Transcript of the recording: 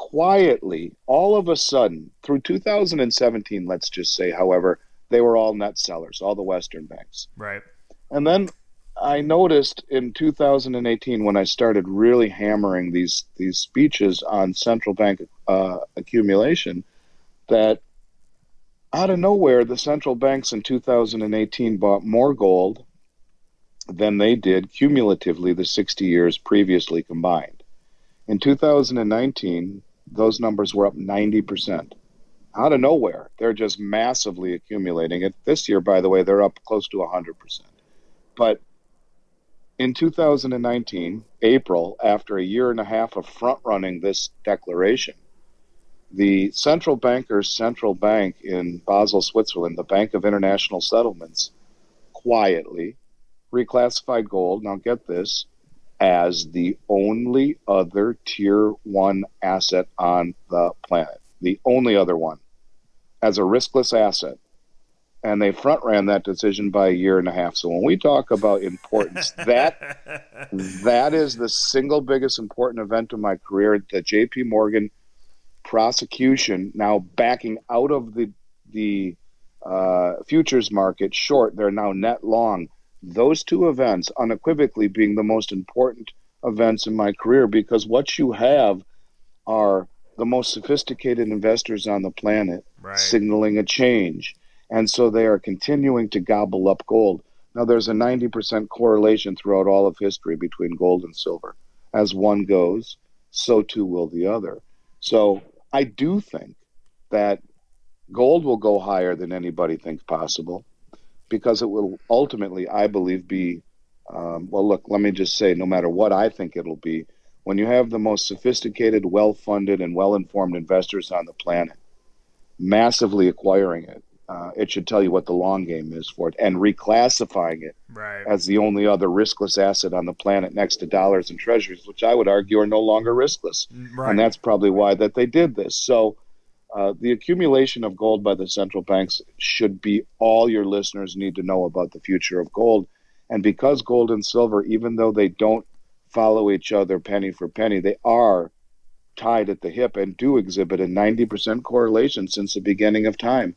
quietly, all of a sudden, through 2017, let's just say, however, they were all net sellers, all the Western banks. Right. And then I noticed in 2018 when I started really hammering these speeches on central bank accumulation that out of nowhere the central banks in 2018 bought more gold than they did cumulatively the 60 years previously combined. In 2019, those numbers were up 90%. Out of nowhere, they're just massively accumulating it. This year, by the way, they're up close to 100%. But in 2019, April, after a year and a half of front running this declaration, the central banker's central bank in Basel, Switzerland, the Bank of International Settlements, quietly reclassified gold. Now, get this, as the only other tier one asset on the planet, the only other one, as a riskless asset. And they front ran that decision by a year and a half. So when we talk about importance, that is the single biggest important event of my career. The J.P. Morgan prosecution now backing out of the futures market short. They're now net long. Those two events unequivocally being the most important events in my career, because what you have are the most sophisticated investors on the planet Right. signaling a change. And so they are continuing to gobble up gold. Now, there's a 90% correlation throughout all of history between gold and silver. As one goes, so too will the other. So I do think that gold will go higher than anybody thinks possible because it will ultimately, I believe, be, well, look, let me just say, no matter what I think it'll be, when you have the most sophisticated, well-funded, and well-informed investors on the planet massively acquiring it, it should tell you what the long game is for it, and reclassifying it Right. as the only other riskless asset on the planet next to dollars and treasuries, which I would argue are no longer riskless. And Right. that's probably why that they did this. So the accumulation of gold by the central banks should be all your listeners need to know about the future of gold. And because gold and silver, even though they don't follow each other penny for penny, they are tied at the hip and do exhibit a 90% correlation since the beginning of time.